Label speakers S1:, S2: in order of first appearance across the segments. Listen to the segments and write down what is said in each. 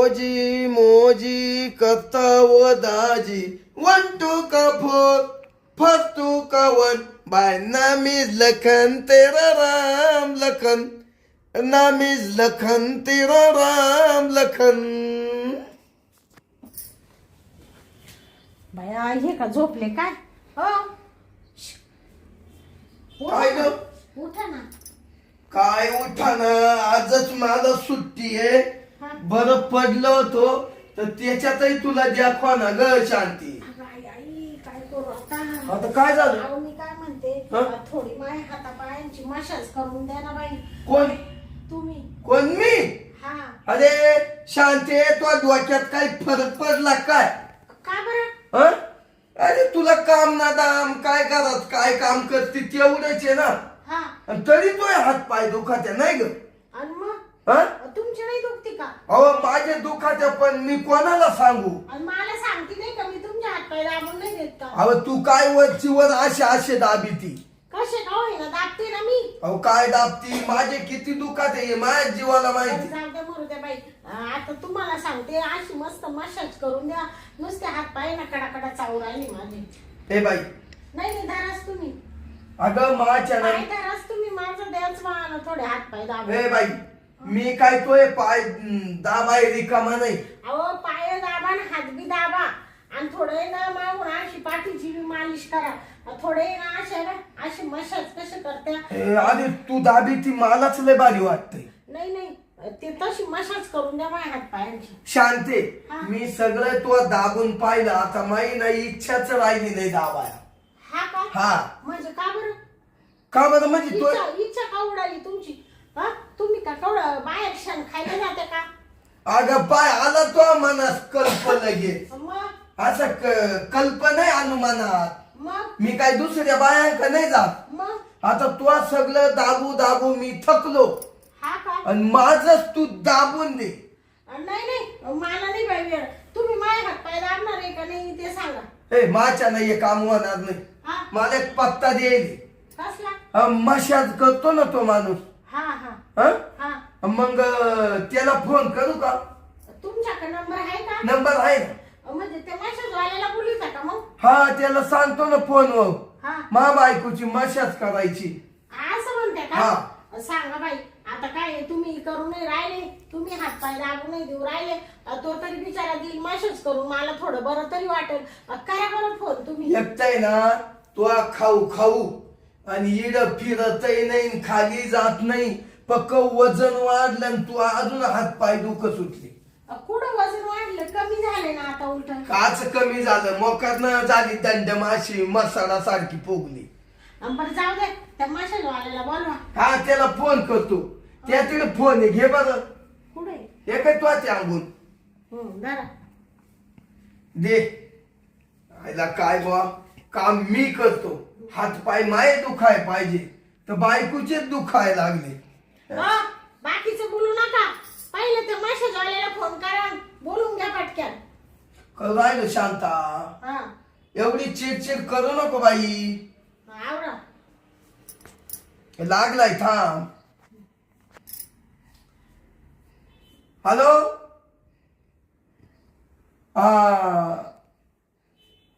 S1: मोजी मोजी करता व दाजी 1 2 का 4 4 2 का 1 बाय नाम इज लखन तेरा राम लखन नाम इज लखन तेरा राम लखन.
S2: बाया हे का झोपले काय हो
S1: काय ग?
S2: उठा ना.
S1: काय उठा ना, आजच मला सुट्टी आहे.
S2: हा.
S1: बरं पडलं होतो तर त्याच्यातही तुला दाखवा ना ग शांती.
S2: आई आई काय करू आता.
S1: आता काय झालं?
S2: अहो, मी काय म्हणते
S1: हा?
S2: थोडी माय हातापायांची मशाज करून द्या ना बाई.
S1: कोण?
S2: तुम्ही.
S1: कोण मी?
S2: हा
S1: अरे शांती, तो डोक्यात काही फरक पडला काय?
S2: का बरं.
S1: हं? अरे तुला काम ना दाम काय करत काय काम करते तेवढंच आहे ना.
S2: हा
S1: आणि तरी तो हात पाय दुखात्या नाही ग.
S2: आणि मग
S1: हं?
S2: तुमची नाही दुखती का.
S1: अहो माझे दुखात्या पण मी कोणाला सांगू.
S2: आणि मला सांगते नाही का मी तुमच्या हात पाय दाबून नाही देत का.
S1: अहो तू काय वरची वर असे दाबी ती.
S2: कसे का होईना दाबते ना मी.
S1: अहो काय दाबती, माझे किती दुखाते हे माझ्या जीवाला माहिती.
S2: जाऊ द्या मरू द्या बाई. आता तुम्हाला सांगते अशी मस्त मसाज करून द्या. नुसते हात पाय ना कडाकडा चावू राहिले माझे.
S1: हे बाई
S2: नाही नाही धराच तुम्ही.
S1: अगं माझ्या
S2: पाय
S1: नाही.
S2: धराच तुम्ही माझं द्याच मला थोडे हात पाय दाबा.
S1: हे बाई मी काय तोय पाय दाबाय रिकामा नाही.
S2: अहो पाय दाबा ना हात बी दाबा. आणि थोडे ना मागून अशी पाठीची बी मालिश करा. थोडे ना अशा ना अशी मसाज कसे करत्या.
S1: आधी तू दाबी ती मलाच लय भारी वाटते.
S2: नाही नाही ते तशी मसाज करून द्या माझ्या हात पायांची.
S1: शांते
S2: हा.
S1: मी सगळं तो दाबून पाहिलं, आता माही नाही इच्छाच राहिली नाही दाबाया.
S2: हा का.
S1: हा
S2: म्हणजे का बरं.
S1: का बरं म्हणजे तो
S2: इच्छा का उडाली तुमची. हा तुम्ही का कवडं बाहेर क्षण खायला जाते का.
S1: अगं पाय आला तो मनात कल्प लगे.
S2: मग
S1: असं कल्प नाही अनुमानात.
S2: मग
S1: मी काय दुसऱ्या बायांका नाही जात.
S2: मग
S1: आता तू सगळं दाबू दाबू मी थकलो
S2: हा का.
S1: आणि माझच तू दाबून दे.
S2: नाही नाही मला नाही बाई वेळ. तुम्ही माझ्या हात पाय दाबणार आहे का नाही ते सांगा.
S1: हे माझ्या नाही हे काम होणार नाही.
S2: हा
S1: मला एक पत्ता देईल.
S2: कसला.
S1: मशाज करतो ना तो माणूस.
S2: हा हा
S1: हं?
S2: हा
S1: मग त्याला फोन करू का?
S2: तुमच्याकडे नंबर आहे का.
S1: नंबर आहे ना.
S2: म्हणजे ते मॅसेज वाल्याला बोलू का मग.
S1: हा त्याला सांगतो ना फोनवर
S2: हा
S1: मा बायकोची मशाज करायची.
S2: असं म्हणते
S1: हा.
S2: का. सांगा बाई आता काय आहे, तुम्ही करू नाही राहिले. तुम्ही हात पाय दाबू नाही देऊ राहिले. तो तरी बिचारा देईल मॅसेज करून मला थोडं बरं तरी वाटेल. करा बरं फोन तुम्ही.
S1: एकटाय ना तो खाऊ खाऊ आणि इड फिरतही नाही खाली जात नाही. पक्क वजन वाढलं आणि तू अजून हात पाय दुखत सुटले.
S2: कुठं वजन वाढलं कमी झाले ना आता उलट.
S1: काच कमी झालं मोकारनं झाली दंडमाशी मसाला सारखी पोगली.
S2: बरं जाऊ दे त्या मॅसेज वाल्याला बोलवा.
S1: हा त्याला फोन करतो. त्याकडे फोन आहे घे बरं.
S2: कुठे.
S1: हे काय तो ते अंगून
S2: जरा
S1: दे. आयला काय बा काम मी करतो. हात पाय माये दुखाय पाहिजे तर बायकोचे दुखाय लागले.
S2: बाकीचं बोलू नका. पहिले त्या मॅसेज वाल्याला फोन करा. बोलून घ्या पटक्यान.
S1: राहिलं शांता,
S2: हा
S1: एवढी चिडचिड करू नको बाई.
S2: आवरा.
S1: लागलाय थांब. हॅलो. हा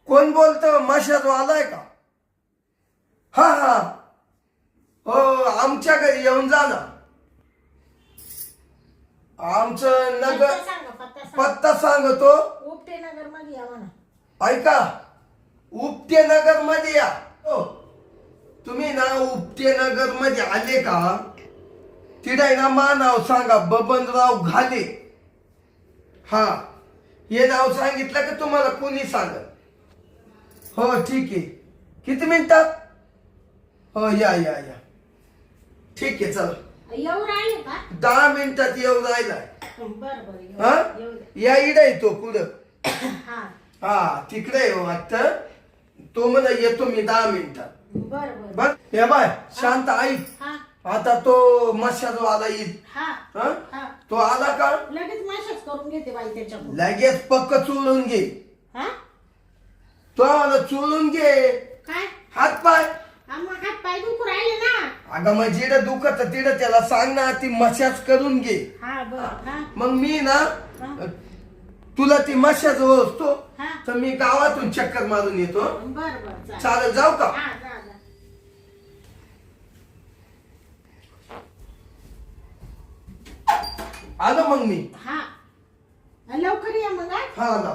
S1: कोण बोलतो. मशाज वालाय का. हा हा हो आमच्या घरी येऊन जा ना. आमचं नगर
S2: पत्ता सांगा पत्ता सांगा.
S1: पत्ता सांगतो.
S2: उपटे नगर मध्ये या म्हणा.
S1: ऐका उपटे नगर मध्ये या. हो तुम्ही ना उपटे नगर मध्ये आले का तिथे ना मा नाव सांगा बबनराव घाले. हा हे नाव सांगितलं की तुम्हाला कोणी सांगत. हो ठीक आहे. किती मिनिटात. हो या या या ठीक आहे चला.
S2: येऊ राहिले का.
S1: 10 मिनिटात येऊन राहिलाय.
S2: बरं बरं
S1: हा
S2: येऊ दे.
S1: या इडा येतो पुढं.
S2: हा
S1: हा तिकडे वाटत. तो म्हणा येतो मी 10 मिनिटात.
S2: बरं बरं
S1: बर हे बाय शांत आई.
S2: हा
S1: आता तो मशाजवाला येईल.
S2: हा
S1: हं?
S2: हा
S1: तो आला का
S2: लगेच मॅसेज करून घेते बाई त्याच्याकडून.
S1: लगेच पक्क चोळून घे.
S2: हा
S1: तो आला चोळून घे
S2: काय.
S1: हात पाय.
S2: मग हात पाय दुखू राहिले ना.
S1: अगं मग जिडं दुखत तिडं त्याला सांग ना ती मशाज करून घे.
S2: हा बर. हा
S1: मग मी ना
S2: हा.
S1: तुला ती मशाज असतो
S2: हा.
S1: तर मी गावातून चक्कर मारून येतो.
S2: बर बर
S1: चालेल जाऊ का?
S2: हा जा जा.
S1: आलो मग मी.
S2: हा लवकर या मग.
S1: हा आलो.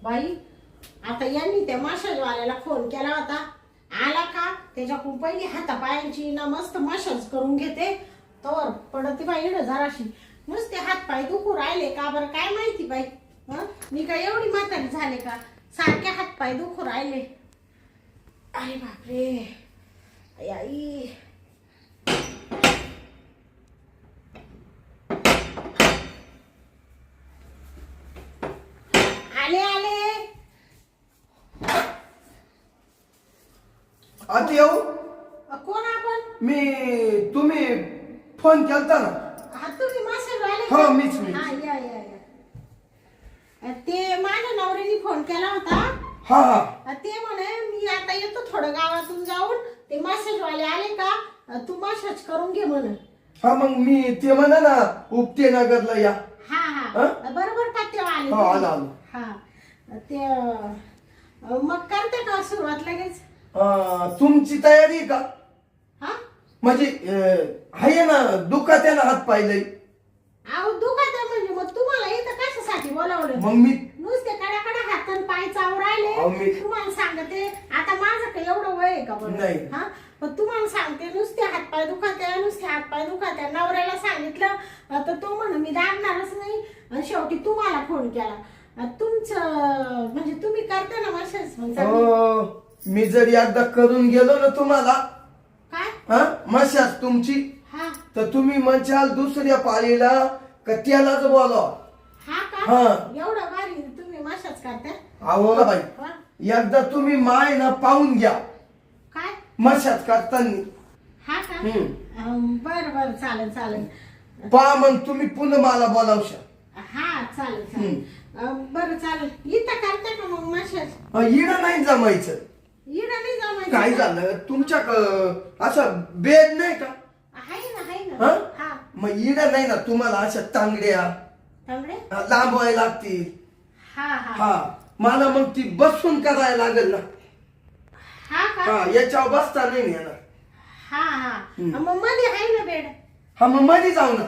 S2: बाई आता यांनी त्या मशाजवाल्याला फोन केला होता. आला का त्याच्याकडून पहिली हातापायांची ना मस्त मशाज करून घेते तर पडते बाई इकडं जराशी. नुसते हात पाय दुखू राहिले का बरं काय माहिती बाई. मी काय एवढी म्हातारी झाले का सारखे हात पाय दुखू राहिले. अरे बापरे आई. आले आले.
S1: आता येऊ.
S2: कोण आपण?
S1: तुम्ही फोन केलता ना?
S2: हा तुम्ही मशाजवाले
S1: हो,
S2: का?
S1: मीच.
S2: हा या या या. ते माझ्या नवऱ्याने फोन केला होता.
S1: हा हा.
S2: ते म्हणे मी आता येतो थोडं गावातून जाऊन ते मसाजवाले आले का तू मसाज करून घे म्हणे.
S1: हा मग मी ते म्हणा ना उपटे नगरला या.
S2: हा हा बरोबर पत्त्यावर आले
S1: हो,
S2: तुम्ही.
S1: आलो, आलो.
S2: हा ते मग करते का सुरुवात लगेच?
S1: तुमची तयारी आहे का?
S2: हा
S1: म्हणजे आहे ना दुखात आहे ना हात पाहिलंय.
S2: अहो दुखत आहे म्हणजे मग तुम्हाला इथं कशासाठी बोलावलं?
S1: मग मी
S2: नुसते कडाकडा हात आणि पाय चावून
S1: अहो,
S2: राहिले.
S1: मी-
S2: तुम्हाला सांगते आता माझं काही एवढं वय आहे का बरं?
S1: नाही.
S2: हा पण तुम्हाला सांगते नुसते हात पाय दुखत आहे नुसते हात पाय दुखत आहे. नवऱ्याला सांगितलं तर तो म्हण मी दाबणारच नाही आणि शेवटी तुम्हाला फोन केला. तुमचं म्हणजे तुम्ही करता ना मशाज मग
S1: मी जर एकदा करून गेलो ना तुम्हाला
S2: काय?
S1: मशाज तुमची
S2: हा
S1: तर तुम्ही म्हणशाल दुसऱ्या पाळीला का त्यालाच बोलवा.
S2: हा का?
S1: हा.
S2: एवढं भारी तुम्ही मशाज करता?
S1: अहो बाई
S2: हा?
S1: एकदा तुम्ही माय ना पाहून घ्या
S2: काय?
S1: मशाज करताना.
S2: हा का? बर बर चालेल चालेल.
S1: पहा मग तुम्ही पुन्हा मला बोलावशा.
S2: हा चालेल चालेल. बरं चालेल. इथं करता का मग मशाज?
S1: इड नाही जमायचं.
S2: इडं नाही जमायचं
S1: काय
S2: का?
S1: झालं तुमच्या असं बेड नाही का?
S2: आहे ना आहे
S1: हा?
S2: ना. हा
S1: मग इड नाही ना तुम्हाला अशा तांगड्या
S2: तांबडे?
S1: लांबवायला लागतील.
S2: हा हा
S1: हा मला मग ती बसून करायला लागेल ना.
S2: हा का?
S1: हा याच्यावर बसता नाही येणार.
S2: हा हा मग मध्ये आहे ना बेड?
S1: हा मग मध्ये जाऊ ना.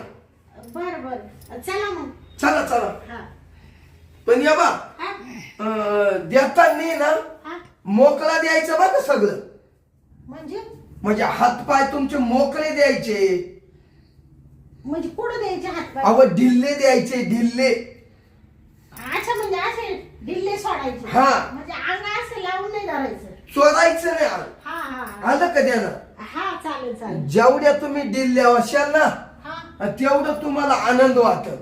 S2: बर बर चला मग.
S1: चला चला.
S2: हा
S1: पण या बा
S2: हा
S1: देताना ना
S2: हा
S1: मोकळा द्यायचं बघा सगळं.
S2: म्हणजे
S1: हातपाय तुमचे मोकळे द्यायचे.
S2: म्हणजे कुठं द्यायचे हात पाय?
S1: अव ढिल्ले द्यायचे ढिल्ले.
S2: अच्छा म्हणजे असे ढिल्ले सोडायचे.
S1: हा.
S2: म्हणजे अंग असं लावून नाही धरायचं.
S1: चोरायचं नाही आलं.
S2: हा हा
S1: आलं का द्या ना.
S2: हा चालेल चालेल.
S1: जेवढ्या तुम्ही ढिल्ल्या असाल ना
S2: हा
S1: तेवढं तुम्हाला आनंद वाटेल.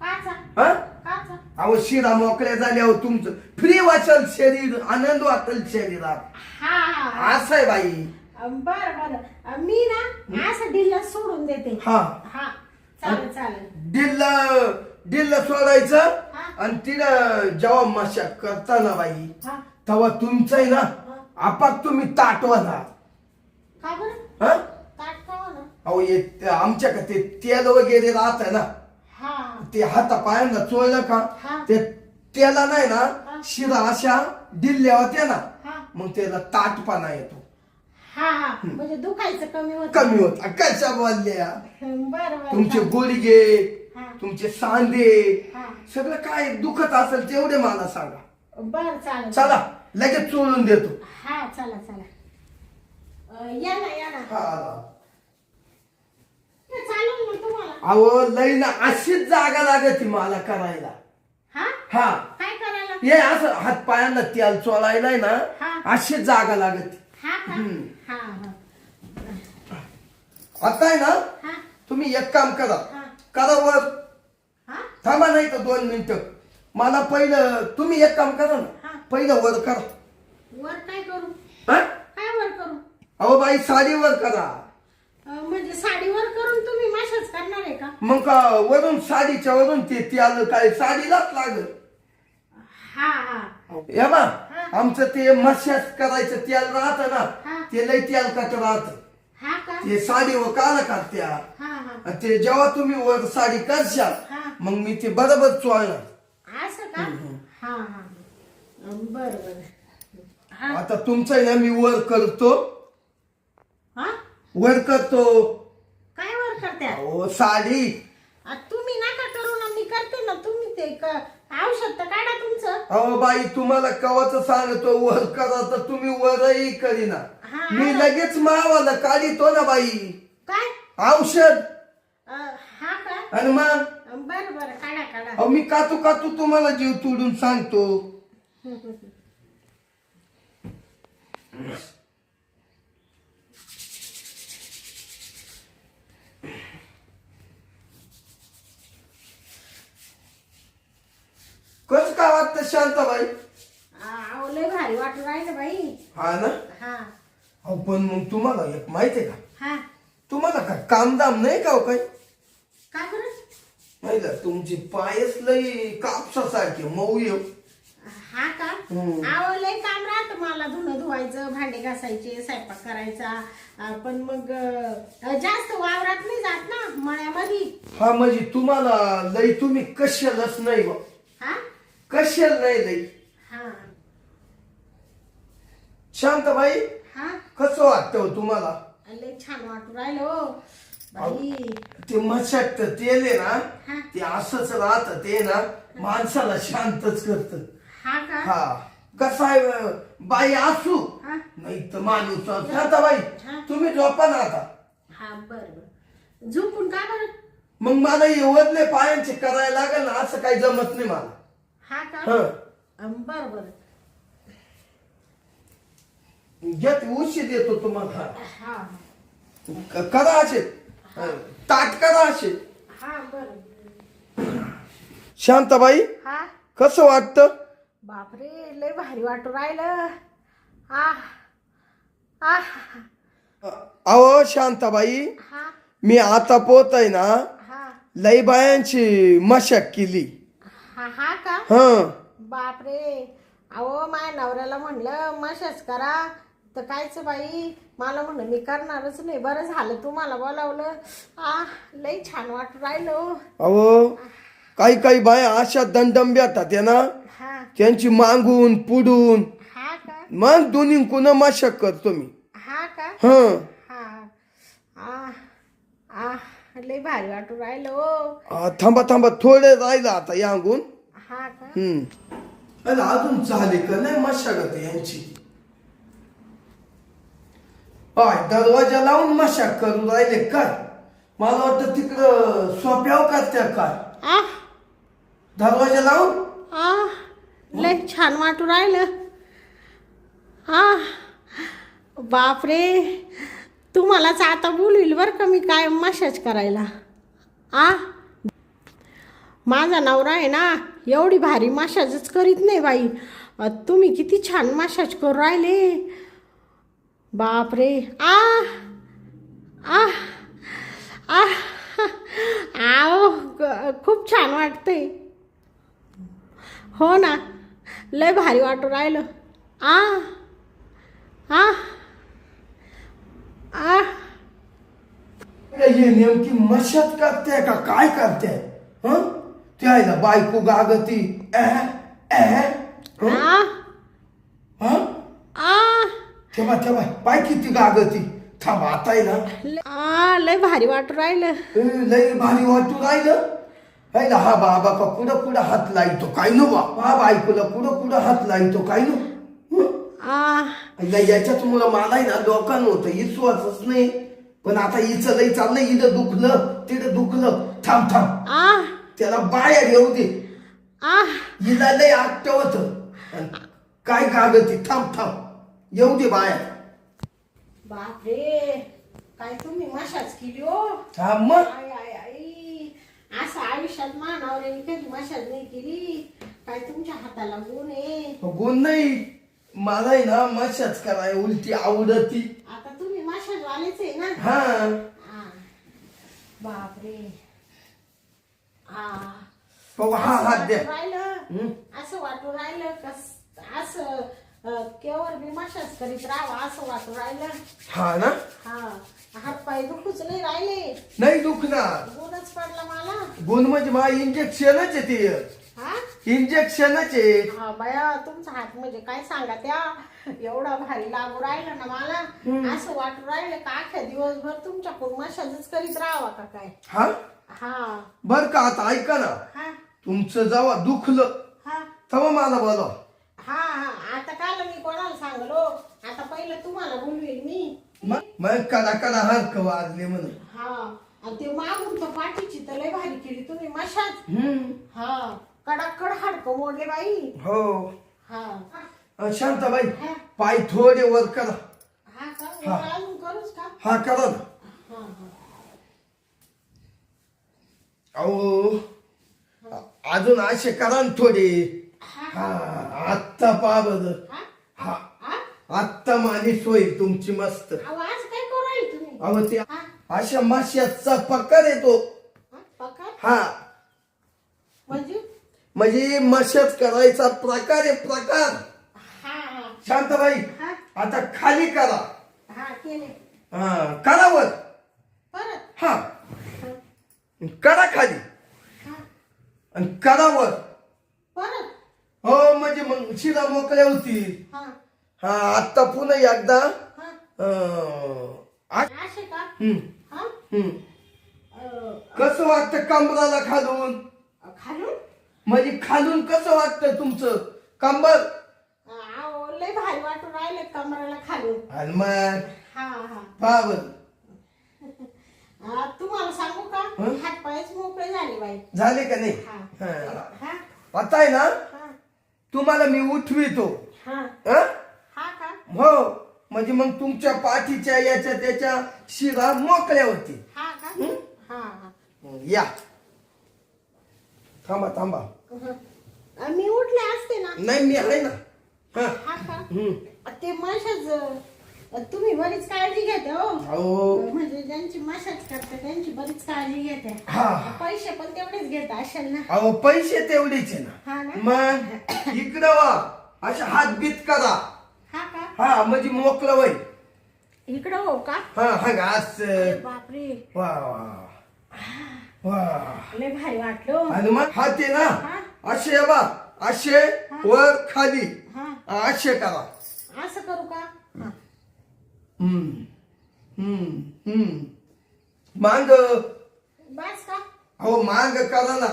S2: काचा
S1: हा
S2: काचा?
S1: अहो शिरा मोकळ्या झाल्यावर तुमचं फ्री वाचल शरीर आनंद वाटेल शरीरात.
S2: हा हा
S1: असं आहे बाई.
S2: बर बर मी ना असं ढिल्ला सोडून देते.
S1: हा
S2: हा चालेल चालेल.
S1: डिल्ल सोडायचं
S2: हा.
S1: आणि तिला जेव्हा मशा करताना बाई
S2: हा
S1: तेव्हा तुमचं आहे ना आपात तुम्ही ताटवाना.
S2: का बरं?
S1: हा
S2: ताट का ना?
S1: अहो आमच्या का ते तेल वगैरे राहत ना
S2: हा
S1: ते हाता पायांना चोळलं का
S2: हा.
S1: ते त्याला नाही ना
S2: हा.
S1: शिरा अशा दिल्ल्या होत्या ना
S2: हा
S1: मग त्याला ताटपणा येतो.
S2: हा हा म्हणजे दुखायचं कमी होत.
S1: कमी होत कशा बोलल्या.
S2: बर बर
S1: तुमचे गुडघे
S2: हा.
S1: तुमचे सांधे
S2: हा
S1: सगळं काय दुखत असेल तेवढे मला सांगा.
S2: बर चालेल.
S1: चला लगेच चोळून देतो.
S2: हा चला चला. या ना या ना.
S1: हा
S2: चालेल मग तुम्हाला.
S1: अहो लई ना अशीच जागा लागत मला करायला.
S2: हा
S1: हा
S2: काय करायला?
S1: हे असं हात पायांना तेल चोळायला ना
S2: हा.
S1: अशीच जागा लागत.
S2: हा का? हा हा
S1: आता आहे ना
S2: हा
S1: तुम्ही एक काम करा
S2: हा.
S1: करा वर
S2: हा
S1: थांबा नाही तर 2 मिनिटं. मला पहिलं तुम्ही एक काम करा
S2: हा.
S1: ना पहिलं वर करा.
S2: वर काय करू?
S1: हा?
S2: काय वर करू?
S1: अहो बाई साडीवर करा.
S2: म्हणजे साडीवर करून तुम्ही मशाज करणार आहे का?
S1: मग का वरून साडीच्या वरून ते आलं काय साडीलाच लागल.
S2: हा हा
S1: या बा
S2: हा
S1: आमचं ते मशाज करायचं तेल राहत
S2: हा.
S1: ना ते लय तेलकट राहत
S2: हा का
S1: ते साडीवर काला करत्या
S2: हा हा
S1: आणि ते जेव्हा तुम्ही वर साडी करशाल
S2: हा.
S1: मग मी ते बरोबर चोळणार
S2: असं का हा हा बर बर हा
S1: आता तुमचं आहे ना मी वर करतो
S2: हा
S1: वर करतो
S2: काय वर करत्या
S1: ओ साडी
S2: तुम्ही नका करू ना मी करते ना तुम्ही ते औषध तर काढा तुमचं
S1: अहो बाई तुम्हाला कवाच सांगतो वर करा तर तुम्ही वरही करीना
S2: हा.
S1: मी लगेच मावाला काढितो ना बाई
S2: काय
S1: औषध
S2: हा का
S1: आणि मग
S2: बर बर काढा काढा
S1: अहो मी कातू कातू तुम्हाला जीव तोडून सांगतो कसं काय वाटतं शांताबाई
S2: अहो लय भारी वाटू राहिलं बाई
S1: हा ना
S2: हा
S1: अहो पण मग तुम्हाला एक माहितीये का
S2: हा
S1: तुम्हाला काय कामदाम नाही का हो काही
S2: का बरं
S1: नाही ना तुमचे पायच लय कापसासारखे मऊ येऊ
S2: हा का अहो लय काम राहतं मला धुणं धुवायचं भांडे घासायचे स्वयंपाक करायचा पण मग जास्त वावरात नाही जात ना मळ्यामध्ये
S1: हा म्हणजे तुम्हाला लय तुम्ही कशालच नाही बा
S2: हा
S1: कशाल नाही लय
S2: हा
S1: शांताबाई
S2: हा
S1: कसं वाटतं हो तुम्हाला
S2: लय छान वाटू राहिलं हो बाई
S1: ते मशाट तेल आहे
S2: हा.
S1: ना ते असंच राहत ते ना माणसाला शांतच करत
S2: हा का
S1: हा कसं आहे बाई असू
S2: हा
S1: नाही तर माणूस शांताबाई
S2: हा.
S1: तुम्ही झोपा ना आता
S2: हा बर बर झोपून का बरं
S1: मग मला एवढले पायांचे करायला लागेल ना असं काही जमत नाही मला
S2: हा का
S1: हा
S2: बर बर
S1: घ्या ते उशी देतो तुम्हाला
S2: हा
S1: करा असे ताट करा असे
S2: हा बर
S1: शांताबाई
S2: हा
S1: कसं वाटतं
S2: बापरे लय भारी वाटू राहिलं आ आ
S1: अहो शांताबाई
S2: हा
S1: मी आता पोत आहे ना
S2: हा
S1: लई बायांची मशाक केली
S2: हा हा का
S1: हं
S2: बापरे अहो माझ्या नवऱ्याला म्हणलं मशाज करा तर कायच बाई मला म्हणलं मी करणारच नाही बरं झालं तुम्हाला बोलावलं लई छान वाटू राहिलो
S1: अहो काही काही बाया अशा दंडम येतात ना
S2: हा
S1: त्यांची मागून पुढून
S2: हा का
S1: मग दोन्ही कुणा मशाक करतो मी
S2: हा का
S1: हं
S2: हा आ लई भारी वाटू राहिलो
S1: थांबा थांबा थोडे राहिलं आता यांगून
S2: हा का
S1: अरे अजून झाले का नाही मशागत यांची दरवाजा लावून मशाक करून राहिले काय मला वाटतं तिकडं सोप्यावर करत्या काय
S2: आ
S1: दरवाजा लावून
S2: लय छान वाटू राहिलं बापरे तुम्हालाच आता बोलवील बरं का मी काय मशाज करायला माझा नवरा आहे ना एवढी भारी मशाजच करीत नाही बाई तुम्ही किती छान मशाज करू राहिले बापरे आओ खूप छान वाटतंय हो ना लय भारी वाटू राहिलं
S1: हे नेमकी मशात करते का काय करते हं ते आहे ना बायको गागती तेव्हा तेव्हा पाय किती गागती थांब आता आहे ना
S2: लय भारी वाटू राहिलं
S1: लय भारी वाटू राहिलं है ना हा बाबा का कुठं कुठं हात लाईतो काय नो बा बायकोला कुठं कुठं हात लाईतो काय नो याच्यात मला आहे ना लोकांना होतं विश्वासच नाही पण आता हिचं लई चाललंय इथं दुखलं तिथं दुखलं थांब थांब त्याला बाहेर येऊ दे हिला लय आटवत काय कागती थांब थांब येऊ दे बाहेर
S2: बापरे काय तुम्ही मशाज केली हो
S1: थांब मग
S2: आई आई आई असं आयुष्यात मानावऱ्याने कधी मशाज नाही केली काय तुमच्या हाताला गुण आहे
S1: गुण नाही मला आहे ना मशाज कराय उलटी आवडती
S2: आता तुम्ही मशाज वालेच आहे ना
S1: हा
S2: बापरे
S1: बघा हा हात द्या
S2: राहिलं असं वाटू राहिलं कस असं केवळ मी मशाज करीत राहावं असं वाटू राहिलं.
S1: हा ना,
S2: हा, हात पाय दुखूच नाही राहिले,
S1: नाही दुखणार.
S2: गुणच पडला मला.
S1: गुण म्हणजे मला इंजेक्शनच आहे ते,
S2: हा
S1: इंजेक्शनच आहे.
S2: हा बाया, तुमचा हात म्हणजे काय सांगा त्या, एवढा भारी लागू राहिला ना मला, असं वाटू राहिलं का अख्ख्या दिवसभर तुमच्याकडून मशाजच करीत राहावा का काय.
S1: हा
S2: हा
S1: बर का, आता ऐका ना,
S2: हा
S1: तुमचं जेव्हा दुखलं
S2: हा
S1: तेव्हा मला बोला.
S2: हा हा, आता काल मी कोणाला सांगलो, आता पहिलं तुम्हाला बोलवेल मी.
S1: मग कदा कदा हरक वाजले म्हणून.
S2: हा, आणि ते मागून तर पाठीची तर लय भारी केली तुम्ही मशाज. हा, कडाकड हाडकं मोडले बाई.
S1: हो.
S2: हा
S1: शांताबाई,
S2: हा.
S1: पाय थोडे वर करा.
S2: हा का,
S1: हा.
S2: वर अजून करूच का.
S1: हा करा ना.
S2: हा हा
S1: अहो अजून असे करा ना थोडे.
S2: हा
S1: हा, आत्ता पहा बरं.
S2: हा
S1: हा,
S2: हा.
S1: आत्ता मालिश होईल तुमची मस्त.
S2: अहो, आज काय करू राहिले तुम्ही.
S1: अहो ते
S2: हा
S1: अशा माश्याचा प्रकार येतो.
S2: हा, पका
S1: हा,
S2: म्हणजे.
S1: म्हणजे मशाज करायचा प्रकार आहे, प्रकार.
S2: हा हा
S1: शांताबाई,
S2: हा
S1: आता खाली करा.
S2: हा केले.
S1: हा, करा वर.
S2: परत.
S1: हा,
S2: हा
S1: करा खाली
S2: हा
S1: आणि करा वर.
S2: परत.
S1: हो, म्हणजे मग शिरा मोकळ्या होती.
S2: हा
S1: हा, आता पुन्हा एकदा.
S2: हा
S1: आ-
S2: असे का.
S1: हम्म,
S2: हा
S1: हम्म.
S2: अं,
S1: कसं वाटतं कमराला खालून.
S2: खालून.
S1: म्हणजे खालून कसं वाटतं तुमचं कंबर.
S2: अहो, लय भारी वाटून राहिले कमराला खालून.
S1: आणि मग
S2: हा हा
S1: पहा बरं.
S2: तुम्हाला सांगू का,
S1: हं?
S2: हात पायच मोकळे झाले बाई.
S1: झाले का नाही.
S2: हा
S1: हा.
S2: हा
S1: आता आहे ना,
S2: हा
S1: तुम्हाला मी उठवितो.
S2: हा
S1: हा?
S2: हा का.
S1: हो, म्हणजे मग तुमच्या पाठीच्या याच्या त्याच्या शिरा मोकळ्या होती.
S2: हा का. हा हा
S1: या, थांबा थांबा.
S2: मी उठले असते ना.
S1: नाही, मी आहे ना. हा.
S2: हा का.
S1: हम्म.
S2: ते मशाज तुम्ही बरीच काळजी घेते हो.
S1: अहो,
S2: म्हणजे ज्यांची मशाज करते त्यांची बरीच काळजी घेते.
S1: हा.
S2: पैसे पण तेवढेच घेत असेल ना.
S1: अहो पैसे तेवढेच आहे ना.
S2: हा ना.
S1: मग इकडं वा, अशा हात बीत करा.
S2: हा का.
S1: हा, म्हणजे मोकळं होईल.
S2: इकडं हो का.
S1: हा हा, घास.
S2: बापरे,
S1: वा वा वा.
S2: लय भारी वाटलं.
S1: आणि मग हात आहे ना,
S2: हा.
S1: असे बा, असे वर खाली
S2: हा,
S1: असे करा.
S2: असं करू का. हा.
S1: हम्म हम्म हम्म. मांग.
S2: बस का.
S1: अहो मांग करा ना.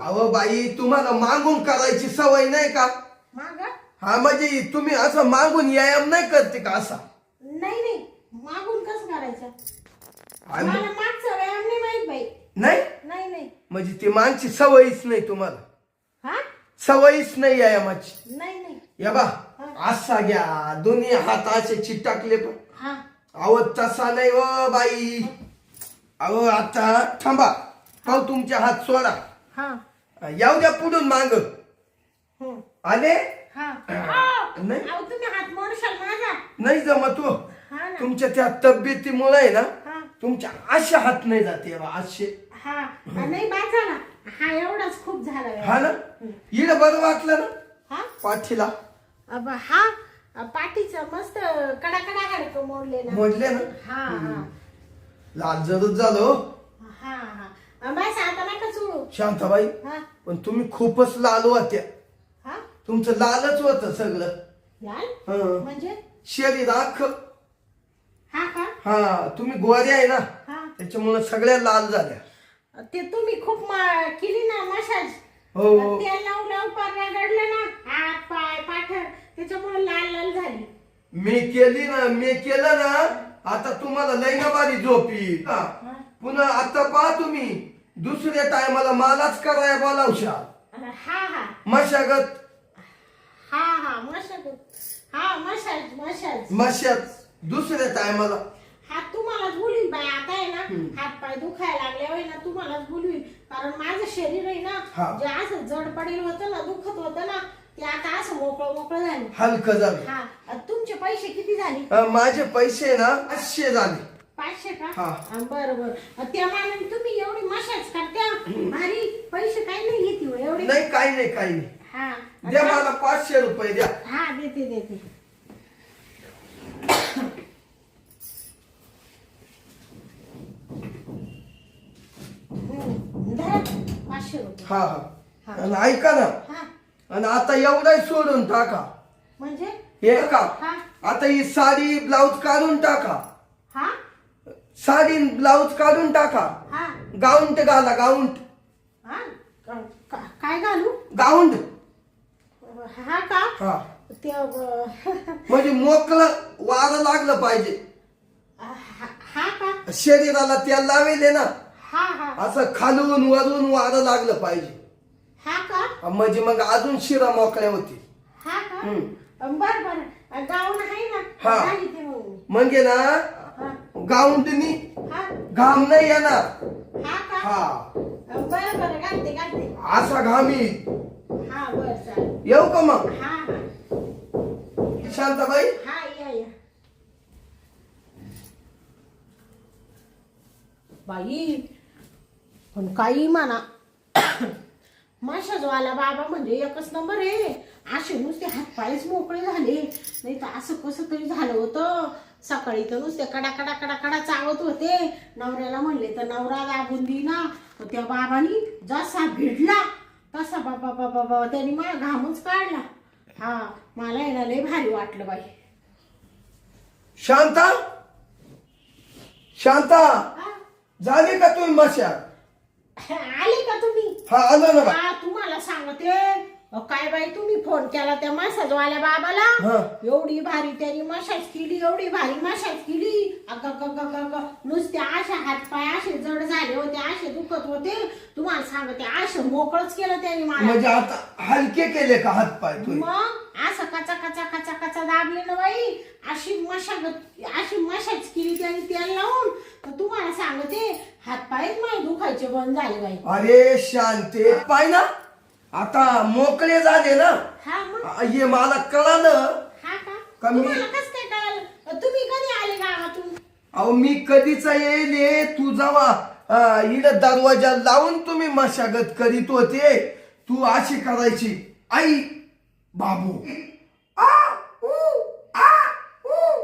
S1: अहो बाई, तुम्हाला मागून करायची सवय नाही का.
S2: माग.
S1: हा, म्हणजे तुम्ही असं मागून व्यायाम नाही करते का असा.
S2: नाही नाही, मागून कसं करायचं.
S1: आणि
S2: मला मागचं व्यायाम नाही माहित बाई.
S1: नाही,
S2: नाही नाही.
S1: म्हणजे ती मागची सवयच नाही तुम्हाला.
S2: हा,
S1: सवयच नाही व्यायामाची.
S2: नाही नाही.
S1: या बा, असा घ्या, दोन्ही हात असे चिटकले पण.
S2: हा
S1: अहो तसा नाही व बाई. अहो आता थांबा, पाहू तुमचे हात सोडा.
S2: हा
S1: येऊ द्या पुढून मांग.
S2: हं.
S1: आले.
S2: हा.
S1: नाही.
S2: अहो, तुम्ही हात मोडशाल माझा.
S1: नाही जमत हो.
S2: हा ना.
S1: तुमच्या त्या तब्येतीमुळे आहे ना,
S2: हा
S1: तुमच्या असे हात नाही जाते बा, असे.
S2: हा नाही, बाद झाला. हा एवढाच खूप झाला.
S1: हा ना, इकडे बरं वाटलं ना
S2: हा
S1: पाठीला.
S2: हा, पाठीचं मस्त कडाकडा हाडकं मोडले ना.
S1: मोडले ना.
S2: हा हा
S1: लाल जरूर झालो.
S2: हा हा. बस आता नका चुळू.
S1: शांताबाई,
S2: हा
S1: पण तुम्ही खूपच लाल होत्या.
S2: हा.
S1: तुमचं लालच होतं सगळं.
S2: लाल
S1: हं.
S2: म्हणजे.
S1: शरीर अख्ख.
S2: हा का.
S1: हा, तुम्ही गोऱ्या आहे ना,
S2: हा,
S1: त्याच्यामुळे सगळ्या लाल झाल्या.
S2: ते तुम्ही खूप केली ना मशाज.
S1: हो.
S2: तेल लावून लावून पार रगडलं ना, हात पाय पाठ, त्याच्यामुळे लाल लाल झाली.
S1: मी केली ना, मी केलं ना, आता तुम्हाला लई ना बारी झोपी. हा. पुन्हा आता पहा तुम्ही, दुसऱ्या टायमाला मलाच कराया बोलावशाल.
S2: हा हा
S1: मशागत.
S2: हा हा मशाज. हा मशाज मशाज.
S1: मशात दुसऱ्या टायमाला.
S2: हात तुम्हालाच बोलवील बाई. आता आहे ना, हात पाय दुखायला लागले होय ना, तुम्हालाच बोलवील. कारण माझं शरीर आहे
S1: हा.
S2: ना, जे असं जड पडेल होतं ना, दुखत होतं ना, ते आता असं मोकळं मोकळं झालं.
S1: हलकं झालं.
S2: हा. तुमचे पैसे किती झाले.
S1: माझे पैसे ना 500 झाले.
S2: 500 का.
S1: हा.
S2: बरं बरं. त्या मानाने तुम्ही एवढी मशाज करत्या भारी, पैसे काही नाही घेते हो एवढे.
S1: नाही, काही नाही, काही नाही.
S2: हा
S1: द्या मला 500 रुपये द्या.
S2: हा देते देते. धरा 500 रुपये.
S1: हा
S2: हा.
S1: हा आणि ऐका ना,
S2: हा
S1: आणि आता एवढाही सोडून टाका.
S2: म्हणजे
S1: हे का
S2: हा
S1: आता ही साडी ब्लाऊज काढून टाका.
S2: हा
S1: साडी ब्लाऊज काढून टाका.
S2: हा
S1: गाऊंट घाला, गाऊंट.
S2: हा काय घालू?
S1: गाऊंट.
S2: हा का
S1: हा
S2: ते
S1: म्हणजे मोकळं वारं लागलं पाहिजे.
S2: हा का
S1: शरीराला तेल लावेले ना,
S2: हा हा
S1: असं खालून वरून वारं लागलं पाहिजे.
S2: हा का
S1: म्हणजे मग अजून शिरा मोकळ्या होती.
S2: हा का बर बर गाऊन आहे ना
S1: हा.
S2: घाली ते मग.
S1: म्हणजे ना
S2: हा
S1: गाऊंटनी
S2: हा
S1: घाम नाही येणार.
S2: हा का
S1: हा
S2: बरं बरं घालते घालते.
S1: असा घामी.
S2: हा बरं चालेल.
S1: येऊ का मग
S2: हा हा
S1: शांताबाई?
S2: हा या बाई पण काही म्हणा माशाजवाला बाबा म्हणजे एकच नंबर आहे. असे नुसते हातपायच मोकळे झाले, नाही तर असं कसं तरी झालं होतं. सकाळी तर नुसते कडा कडा कडा कडा चावत होते. नवऱ्याला म्हणले तर नवरा दाबून दिला. त्या बाबांनी जसा भिडला तसा बाबा बाबा बाबा त्यांनी मला घामच काढला. हा मला येणं लय भारी वाटलं बाई.
S1: शांता, शांता
S2: हा,
S1: झाली का तुम्ही मशाल?
S2: आले का तुम्ही?
S1: हा आलो ना बा.
S2: हा तुम्हाला सांगते काय बाई तुम्ही फोन केला त्या मसाजवाल्या बाबाला.
S1: हा.
S2: एवढी भारी त्यांनी मसाज केली, एवढी भारी मसाज केली. अग नुसते असे हात पाय असे जड झाले होते, असे दुखत होते. तुम्हाला सांगते असं मोकळच केलं त्यांनी मला.
S1: म्हणजे आता हलके केले का हात पाय तुम्ही?
S2: मग असं कचा कचा कचा कचा दाबले ना बाई. अशी मसाज केली त्यांनी तेल लावून. तर तुम्हाला सांगते हात पायच माझे दुखायचे बंद झाले बाई.
S1: अरे शांते पाय ना आता मोकळे झाले ना.
S2: हा मग
S1: हे मला कळालं.
S2: हा
S1: का
S2: का
S1: मी-
S2: तुम्हाला कसं काय कळालं? तुम्ही कधी आले गावातून?
S1: अहो मी कधीच येईल. तू जेव्हा इकडं दरवाजा लावून तुम्ही मशागत करीत होते, तू अशी करायची आई बाबू आ ऊ आ ऊ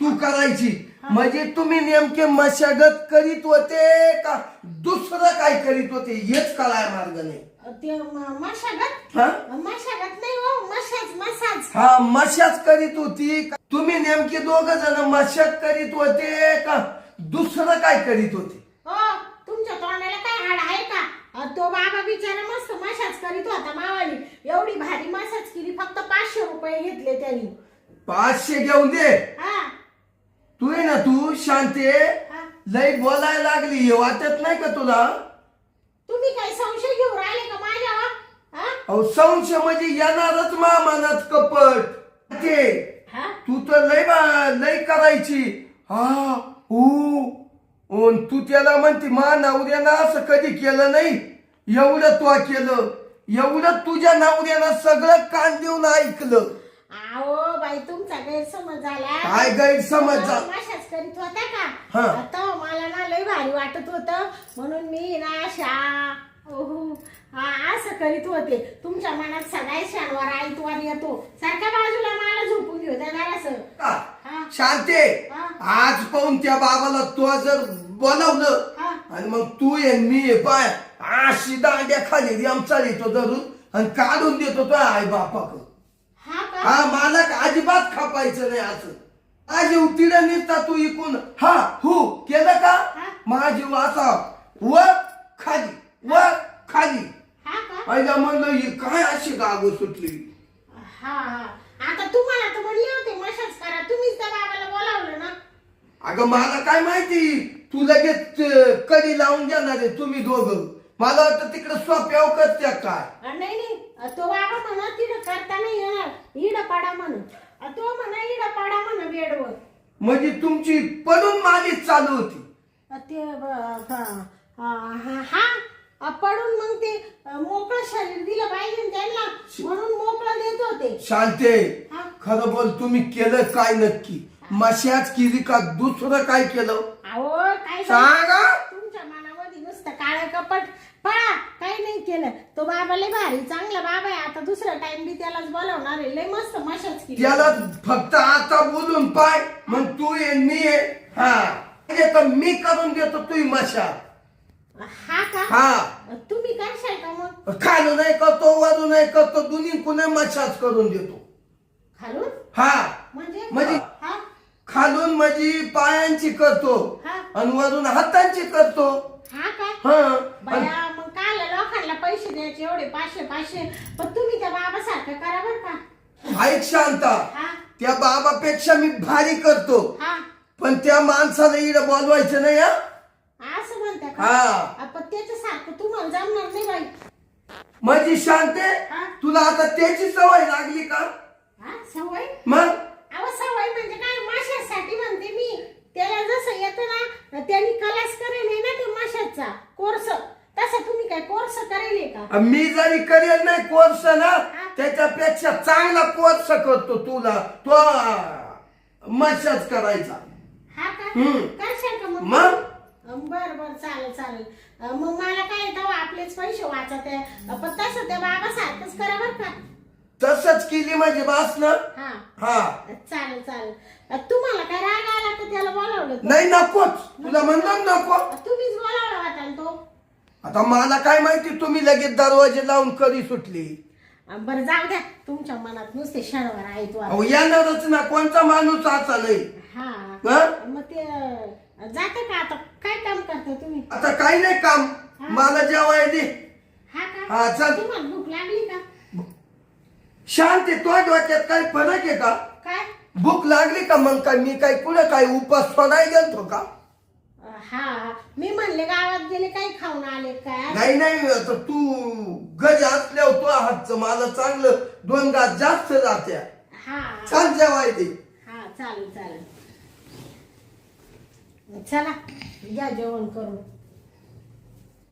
S1: तू करायची. म्हणजे तुम्ही नेमके मशागत करीत होते का दुसरं काय करीत होते हेच कळाय मार्ग नाही.
S2: ते मशागत
S1: हा
S2: मशागत नाही हो, मसाज.
S1: हा मशाच करीत होती. तुम्ही नेमके दोघ जण मशाक करीत होते का दुसरं काय करीत होते?
S2: हो तुमच्या तोंडाला काय हाड आहे का? तो बाबा बिचारा मस्त मसाज करीत होता मावाली. एवढी भारी मसाज केली, फक्त 500 रुपये घेतले त्यांनी.
S1: 500 घेऊन दे.
S2: हा
S1: तू आहे ना तू शांते
S2: हा
S1: लई बोलायला लागली. हे वाटत नाही का तुला?
S2: तुम्ही काय संशय घेऊन राहिले का माझ्यावर? हा
S1: अहो संशय म्हणजे येणारच मामानात कपट. ते
S2: हा
S1: तू तर लई करायची. हा हो तू त्याला म्हणते मा नवऱ्यानं असं कधी केलं नाही. एवढं तू केलं, एवढं तुझ्या नवऱ्यानं सगळं कान देऊन ऐकलं.
S2: आओ बाई तुमचा गैरसमज झाला.
S1: काय गैरसमज झाला?
S2: मसाज करीत होता का?
S1: हा.
S2: आता मला ना लय भारी वाटत होतं म्हणून मी ना असं करीत होते. तुमच्या मनात सगळ्या शनिवार आयतवार येतो सारख्या बाजूला मला झोपून घेऊ द्या जरासं. हा.
S1: शांते
S2: हा.
S1: आज पाहून त्या बाबाला तू जर बोलावलं
S2: हा.
S1: आणि मग तू ये मी ये पाय अशी दांड्या खाली आमचा येतो धरून आणि काढून देतो तो आई बापाक.
S2: हा का?
S1: हा मला अजिबात खापायचं नाही असं. माझी उतिडा निघता तू इकून हा हु केलं का
S2: हा.
S1: माझी वासा वर खाली
S2: हा का?
S1: आईला म्हणलं ही काय अशी गागो सुटली.
S2: हा आता तुम्हाला तर म्हणले होते मसाज करा, तुम्हीच त्या बाबाला बोलावलं ना.
S1: अगं मला काय माहिती तू लगेच कडी लावून देणार आहे तुम्ही दोघं. मला वाटतं तिकडे सोप्याव करत्या काय.
S2: नाही तो बाबा म्हणा तिथं करता नाही येणार, इडं पाडा म्हणून. तो म्हणा इडं पाडा म्हणा बेडवर.
S1: म्हणजे तुमची पडून मालिश चालू होती.
S2: ते हा पडून मग ते मोकळं शरीर दिलं पाहिजे ना त्यांना, म्हणून मोकळं देत होते.
S1: शांते
S2: हा.
S1: खरं बोल तुम्ही केलं काय नक्की? मशाज केली का दुसरं काय केलं?
S2: अहो काय
S1: सांगा.
S2: तुमच्या मनामध्ये नुसतं काळं कपट पळा, काही काही नाही केलं. तो बाबा लय भारी चांगला बाबा आहे. आता दुसरा टाइम बी त्यालाच बोलावणार आहे. लय मस्त मशाज केली.
S1: त्याला फक्त आता बोलून पाय, मग तू ये मी ये. हा म्हणजे तर मी करून देतो तुझी मशाज.
S2: हा का?
S1: हा
S2: तुम्ही करशाल का मग?
S1: खालून नाही करतो, वरून नाही करतो, दोन्ही कुणा मशाज करून देतो.
S2: खालून
S1: हा
S2: म्हणजे हा
S1: खालून म्हणजे पायांची करतो
S2: हा.
S1: आणि वरून हातांची करतो.
S2: हा का?
S1: हा
S2: बया मग काल लोकांना पैसे द्यायचे एवढे 500 पण तुम्ही त्या बाबासारखं करा बर का.
S1: ऐक शांता,
S2: हा
S1: त्या बाबापेक्षा मी भारी करतो,
S2: हा
S1: पण त्या माणसाला इकडे बोलवायचं नाही. हा
S2: असं म्हणता का?
S1: हा
S2: पण त्याच्यासारखं तुम्हाला जमणार नाही बाई.
S1: माझी शांते,
S2: हा.
S1: तुला आता त्याची सवय लागली का?
S2: हा सवय?
S1: मग
S2: अहो सवय म्हणजे काय? माशासाठी म्हणते मी. त्याला जसं येतं ना त्यांनी क्लास करेल ना ते माशाचा कोर्स, तसं तुम्ही काय कोर्स करेल का?
S1: मी जरी करेल नाही कोर्स ना, त्याच्यापेक्षा चांगला कोर्स करतो तुला तो मशाज करायचा.
S2: हा का?
S1: हम्म.
S2: करशाल का मग?
S1: मग
S2: बर बर चालेल चालेल. मग मला काय येतं आपलेच पैसे वाचत आहे. पण तसं त्या बाबासारखंच करा बर का.
S1: तसंच केली म्हणजे बास ना.
S2: हा
S1: हा
S2: चालेल चालेल. तुम्हाला काय राग आला तर त्याला बोलावलं तर?
S1: नाही नकोच, तुला म्हणलं नको.
S2: तुम्हीच बोलावला होता ना तो.
S1: आता मला काय माहिती तुम्ही लगेच दरवाजे लावून कधी सुटली.
S2: बरं जाऊ द्या, तुमच्या मनात नुसते शनिवार आहे तो.
S1: अहो येणारच ना, कोणता माणूस असा नाही.
S2: हा
S1: हा?
S2: मग ते जाते का आता? काय काम करता तुम्ही?
S1: आता काही नाही काम, मला जेवाय दे.
S2: हा का?
S1: हा चल.
S2: तुम्हाला भूक लागली का?
S1: शांत आहे, तुझ्या डोक्यात काही फरक आहे का?
S2: काय?
S1: भूक लागली का? मग काय मी काय कुठं काय उपास सोडायला गेलतो का?
S2: हा मी म्हणले गावात गेले काही खाऊन आले काय?
S1: नाही नाही, आता तू गज असल्यावर तो हातचं मला चांगलं 2 घास जास्त जात्या.
S2: हा
S1: छान जेवाय दे.
S2: हा चालेल चालेल. चला या जेवण करून.